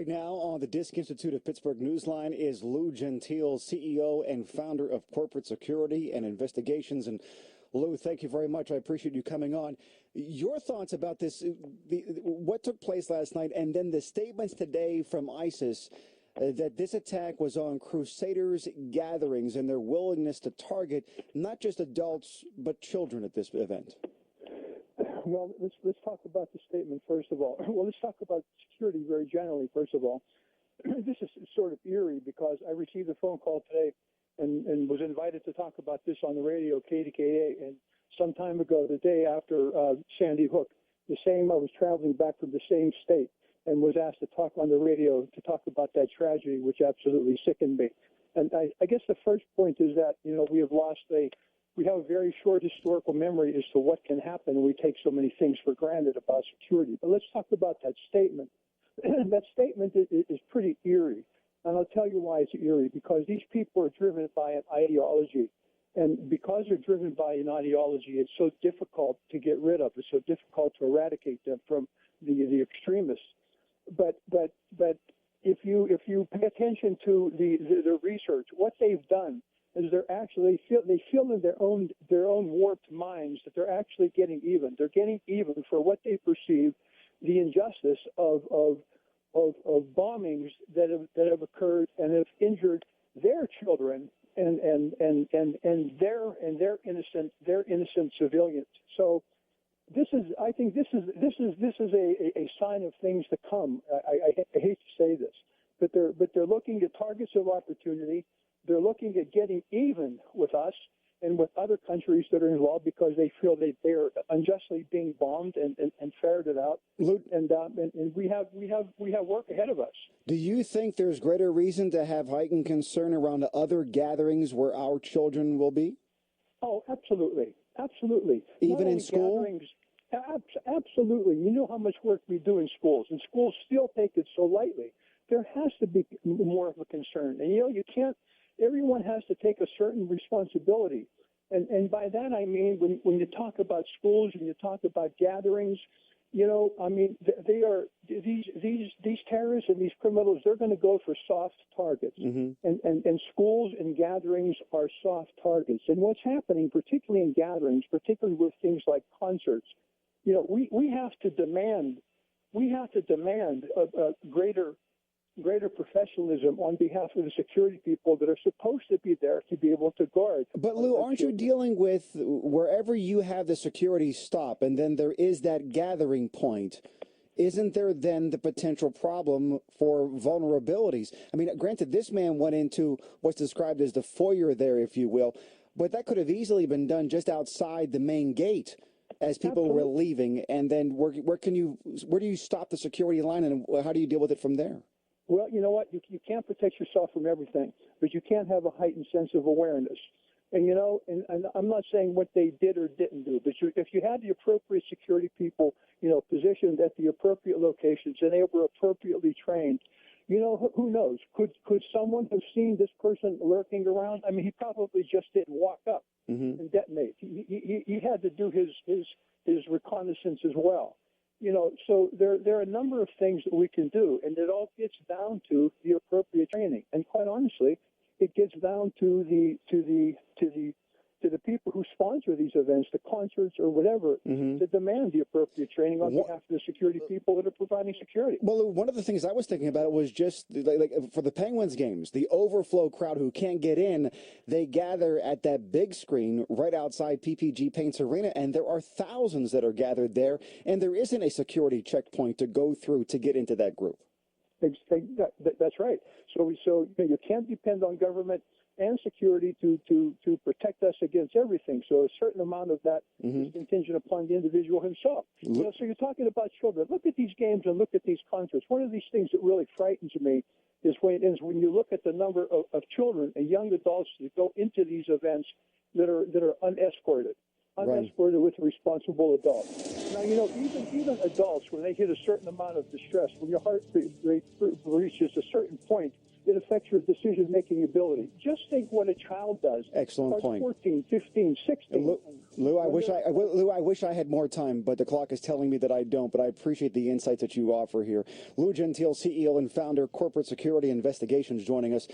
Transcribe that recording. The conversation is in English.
Right now on the Disc Institute of Pittsburgh Newsline is Lou Gentile, CEO and founder of Corporate Security and Investigations. And Lou, thank you very much. I appreciate you coming on. Your thoughts about this, what took place last night, and then the statements today from ISIS that this attack was on Crusaders' gatherings and their willingness to target not just adults but children at this event. Well, let's talk about the statement first of all. Well, let's talk about security very generally first of all. This is sort of eerie because I received a phone call today and was invited to talk about this on the radio, KDKA, and some time ago, the day after Sandy Hook, I was traveling back from the same state and was asked to talk on the radio to talk about that tragedy, which absolutely sickened me. And I guess the first point is that, we have a very short historical memory as to what can happen, and we take so many things for granted about security. But let's talk about that statement. That statement is pretty eerie, and I'll tell you why it's eerie, because these people are driven by an ideology, and because they're driven by an ideology, it's so difficult to get rid of. It's so difficult to eradicate them from the extremists. But if you pay attention to the research, what they've done is they feel in their own warped minds that they're actually getting even. They're getting even for what they perceive the injustice of bombings that have occurred and have injured their children and their innocent civilians. So I think this is a sign of things to come. I hate to say this, but they're looking at targets of opportunity. They're looking at getting even with us and with other countries that are involved because they feel that they're unjustly being bombed and ferreted out. And we have work ahead of us. Do you think there's greater reason to have heightened concern around other gatherings where our children will be? Oh, absolutely. Absolutely. Even in school? Absolutely. You know how much work we do in schools, and schools still take it so lightly. There has to be more of a concern. And, you can't. Everyone has to take a certain responsibility. And by that I mean when you talk about schools and you talk about gatherings, they are these terrorists and these criminals, they're going to go for soft targets. Mm-hmm. And schools and gatherings are soft targets. And what's happening, particularly in gatherings, particularly with things like concerts, we have to demand a greater professionalism on behalf of the security people that are supposed to be there to be able to guard. But Lou, aren't you dealing with wherever you have the security stop and then there is that gathering point, isn't there then the potential problem for vulnerabilities? I mean, granted, this man went into what's described as the foyer there, if you will, but that could have easily been done just outside the main gate as people were leaving. And then where do you stop the security line and how do you deal with it from there? Well, you know what? You can't protect yourself from everything, but you can't have a heightened sense of awareness. And, and I'm not saying what they did or didn't do, but if you had the appropriate security people, positioned at the appropriate locations and they were appropriately trained, who knows? Could someone have seen this person lurking around? I mean, he probably just didn't walk up and detonate. He had to do his reconnaissance as well. So there are a number of things that we can do, and it all gets down to the appropriate training. And quite honestly, it gets down to the people who sponsor these events, the concerts or whatever, to demand the appropriate training on behalf of the security people that are providing security. Well, one of the things I was thinking about was just like for the Penguins games, the overflow crowd who can't get in, they gather at that big screen right outside PPG Paints Arena, and there are thousands that are gathered there, and there isn't a security checkpoint to go through to get into that group. That's right. So you can't depend on government and security to protect us against everything. So a certain amount of that is contingent upon the individual himself. So you're talking about children. Look at these games and look at these concerts. One of these things that really frightens me is when you look at the number of children and young adults that go into these events that are unescorted. Unescorted with responsible adults. Now, even adults, when they hit a certain amount of distress, when your heart rate reaches a certain point, it affects your decision-making ability. Just think what a child does. Excellent point. 14, 15, 16. Lou, I wish I had more time, but the clock is telling me that I don't. But I appreciate the insights that you offer here. Lou Gentile, CEO and founder, Corporate Security Investigations, joining us.